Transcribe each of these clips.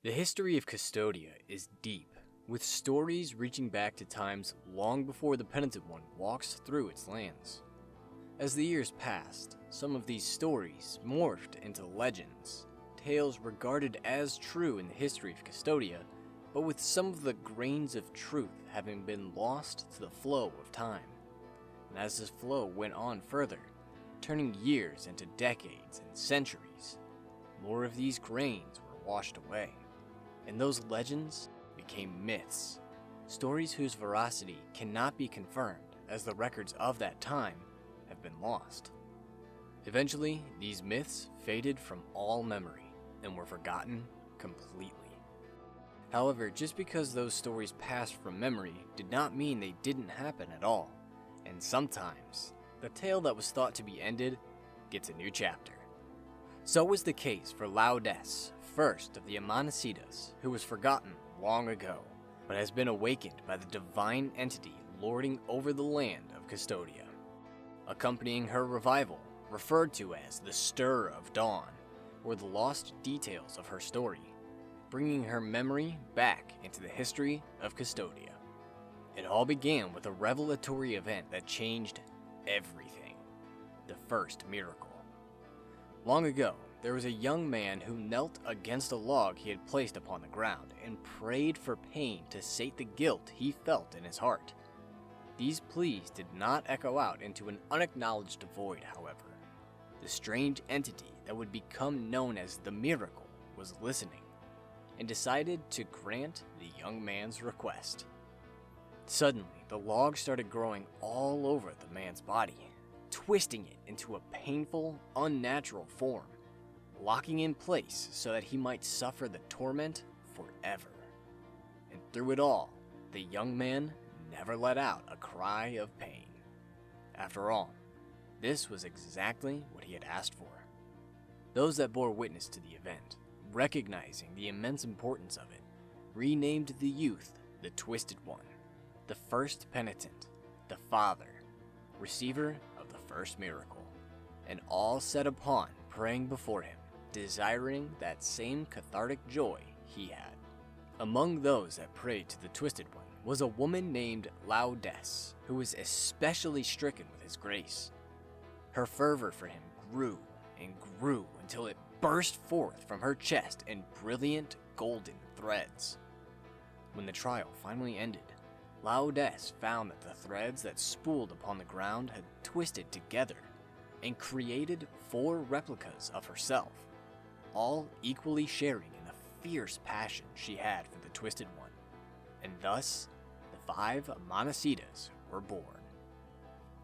The history of Cvstodia is deep, with stories reaching back to times long before the Penitent One walks through its lands. As the years passed, some of these stories morphed into legends, tales regarded as true in the history of Cvstodia, but with some of the grains of truth having been lost to the flow of time. And as this flow went on further, turning years into decades and centuries, more of these grains were washed away, and those legends became myths, stories whose veracity cannot be confirmed as the records of that time have been lost. Eventually, these myths faded from all memory and were forgotten completely. However, just because those stories passed from memory did not mean they didn't happen at all, and sometimes the tale that was thought to be ended gets a new chapter. So was the case for Laudes, first of the Amanecidas, who was forgotten long ago, but has been awakened by the divine entity lording over the land of Cvstodia. Accompanying her revival, referred to as the Stir of Dawn, were the lost details of her story, bringing her memory back into the history of Cvstodia. It all began with a revelatory event that changed everything: the first miracle. Long ago, there was a young man who knelt against a log he had placed upon the ground and prayed for pain to sate the guilt he felt in his heart. These pleas did not echo out into an unacknowledged void, however. The strange entity that would become known as the miracle was listening, and decided to grant the young man's request. Suddenly, the log started growing all over the man's body, twisting it into a painful, unnatural form, locking in place so that he might suffer the torment forever. And through it all, the young man never let out a cry of pain. After all, this was exactly what he had asked for. Those that bore witness to the event, recognizing the immense importance of it, renamed the youth the Twisted One, the first penitent, the father, receiver of the first miracle, and all set upon praying before him, desiring that same cathartic joy he had. Among those that prayed to the Twisted One was a woman named Laudes, who was especially stricken with his grace. Her fervor for him grew and grew until it burst forth from her chest in brilliant golden threads. When the trial finally ended, Laudes found that the threads that spooled upon the ground had twisted together and created 4 replicas of herself, all equally sharing in the fierce passion she had for the Twisted One, and thus the 5 Amanecidas were born.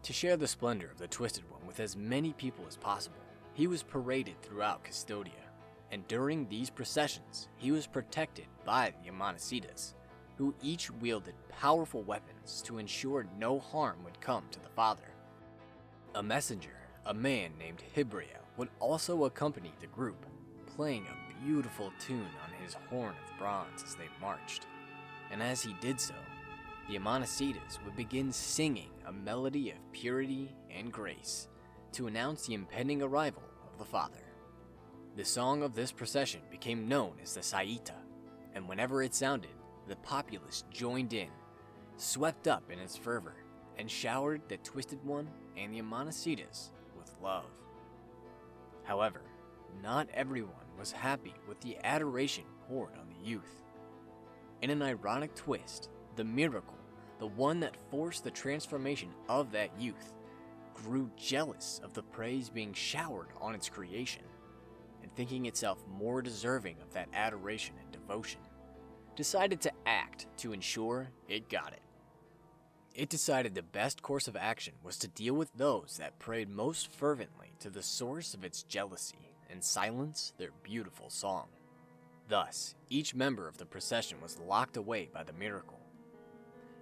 To share the splendor of the Twisted One with as many people as possible, he was paraded throughout Cvstodia, and during these processions, he was protected by the Amanecidas, who each wielded powerful weapons to ensure no harm would come to the father. A messenger, a man named Jibrael, would also accompany the group, playing a beautiful tune on his horn of bronze as they marched, and as he did so, the Amanecidas would begin singing a melody of purity and grace to announce the impending arrival of the Father. The song of this procession became known as the Saeta, and whenever it sounded, the populace joined in, swept up in its fervor, and showered the Twisted One and the Amanecidas with love. However, not everyone was happy with the adoration poured on the youth. In an ironic twist, the miracle, the one that forced the transformation of that youth, grew jealous of the praise being showered on its creation, and thinking itself more deserving of that adoration and devotion, decided to act to ensure it got it. It decided the best course of action was to deal with those that prayed most fervently to the source of its jealousy and silence their beautiful song. Thus, each member of the procession was locked away by the miracle.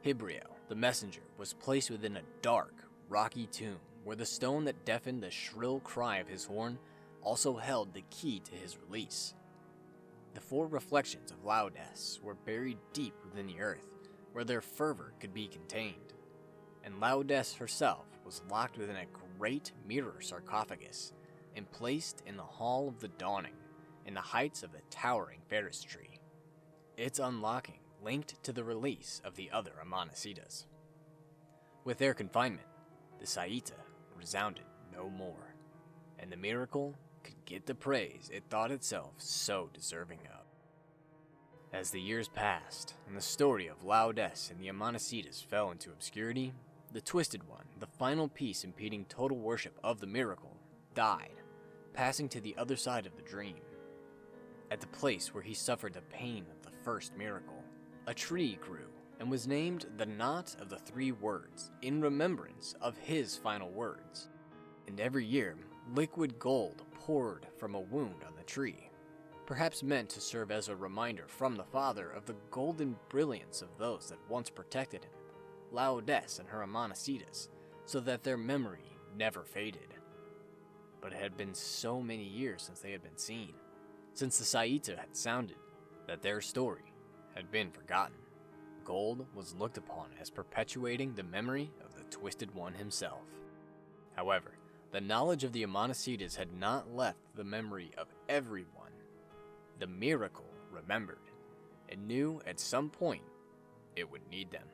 Jibrael, the messenger, was placed within a dark, rocky tomb where the stone that deafened the shrill cry of his horn also held the key to his release. The 4 reflections of Laudes were buried deep within the earth, where their fervor could be contained, and Laudes herself was locked within a great mirror sarcophagus and placed in the Hall of the Dawning, in the heights of the towering Ferris tree. its unlocking linked to the release of the other Amanecidas. With their confinement, the Saeta resounded no more, and the miracle could get the praise it thought itself so deserving of. As the years passed, and the story of Laudes and the Amanecidas fell into obscurity, the Twisted One, the final piece impeding total worship of the miracle, died, passing to the other side of the dream. At the place where he suffered the pain of the first miracle, a tree grew and was named the Knot of the Three Words in remembrance of his final words. And every year, liquid gold poured from a wound on the tree, perhaps meant to serve as a reminder from the father of the golden brilliance of those that once protected him, Laudes and her Amanecidas, so that their memory never faded. But it had been so many years since they had been seen, since the Saeta had sounded, that their story had been forgotten. Gold was looked upon as perpetuating the memory of the Twisted One himself. However, the knowledge of the Amanecidas had not left the memory of everyone. The miracle remembered, and knew at some point it would need them.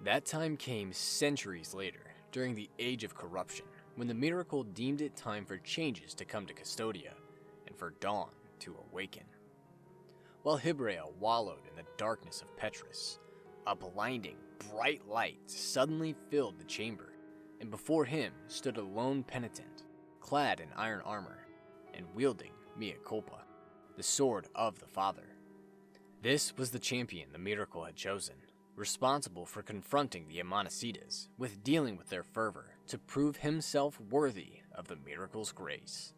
That time came centuries later, during the Age of Corruption, when the miracle deemed it time for changes to come to Cvstodia, and for dawn to awaken. While Jibrael wallowed in the darkness of Petrus, a blinding, bright light suddenly filled the chamber, and before him stood a lone penitent, clad in iron armor, and wielding mea culpa, the sword of the Father. This was the champion the miracle had chosen, responsible for confronting the Amanecidas, with dealing with their fervor, to prove himself worthy of the miracle's grace.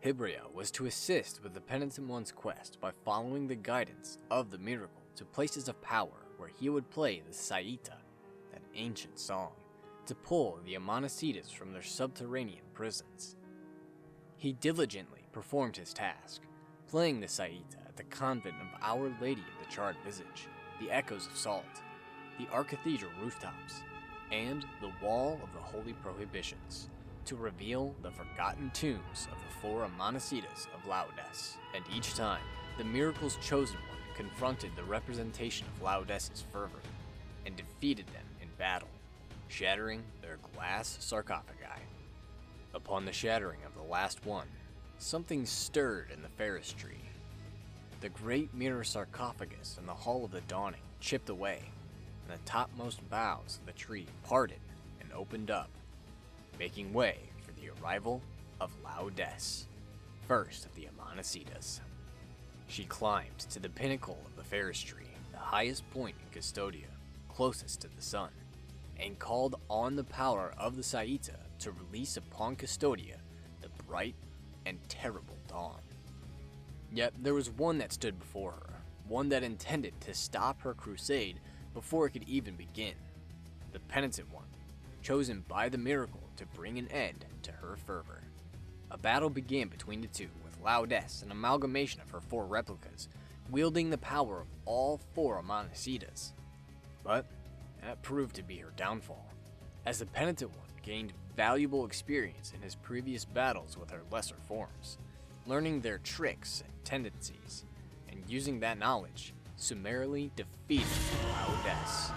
Jibrael was to assist with the Penitent One's quest by following the guidance of the miracle to places of power where he would play the Saeta, that ancient song, to pull the Amanecidas from their subterranean prisons. He diligently performed his task, playing the Saeta at the convent of Our Lady of the Charred Visage, the Echoes of Salt, the Archcathedral rooftops, and the Wall of the Holy Prohibitions, to reveal the forgotten tombs of the four Amanecidas of Laudes. And each time, the miracle's chosen one confronted the representation of Laudes' fervor, and defeated them in battle, shattering their glass sarcophagi. Upon the shattering of the last one, something stirred in the Ferris tree. The great mirror sarcophagus in the Hall of the Dawning chipped away, and the topmost boughs of the tree parted and opened up, making way for the arrival of Laudes, first of the Amanecidas. She climbed to the pinnacle of the Ferris tree, the highest point in Cvstodia, closest to the sun, and called on the power of the Saeta to release upon Cvstodia the bright and terrible dawn. Yet there was one that stood before her, one that intended to stop her crusade before it could even begin. The Penitent One, chosen by the miracle to bring an end to her fervor. A battle began between the two, with Laudes, an amalgamation of her four replicas, wielding the power of all four Amanecidas. But that proved to be her downfall, as the Penitent One gained valuable experience in his previous battles with her lesser forms, learning their tricks and tendencies, and using that knowledge, summarily defeated Laudes,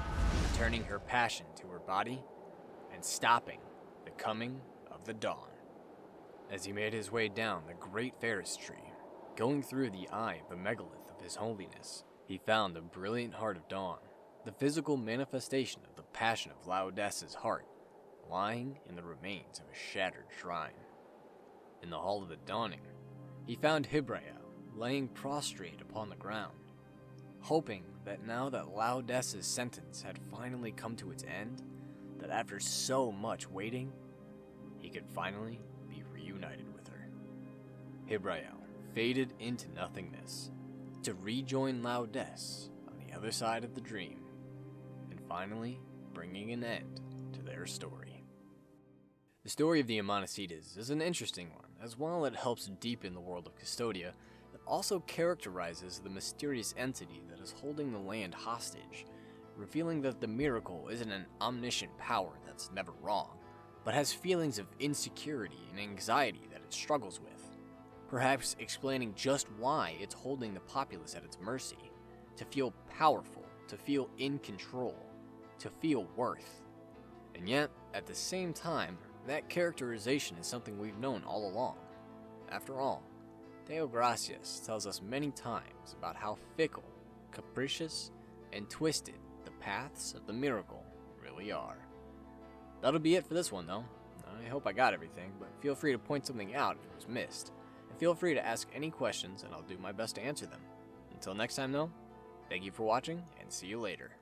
turning her passion to her body and stopping the coming of the dawn. As he made his way down the great Ferris tree, going through the eye of the megalith of his holiness, he found the brilliant heart of dawn, the physical manifestation of the passion of Laudes' heart, lying in the remains of a shattered shrine. In the Hall of the Dawning, he found Jibrael laying prostrate upon the ground, hoping that now that Laudes' sentence had finally come to its end, that after so much waiting, he could finally be reunited with her. Jibrael faded into nothingness, to rejoin Laudes on the other side of the dream, and finally bringing an end to their story. The story of the Amanecidas is an interesting one, as while it helps deepen the world of Cvstodia, it also characterizes the mysterious entity that is holding the land hostage, revealing that the miracle isn't an omniscient power that's never wrong, but has feelings of insecurity and anxiety that it struggles with, perhaps explaining just why it's holding the populace at its mercy, to feel powerful, to feel in control, to feel worth. And yet, at the same time, that characterization is something we've known all along. After all, Deo Gracias tells us many times about how fickle, capricious, and twisted the paths of the miracle really are. That'll be it for this one, though. I hope I got everything, but feel free to point something out if it was missed. And feel free to ask any questions, and I'll do my best to answer them. Until next time, though, thank you for watching, and see you later.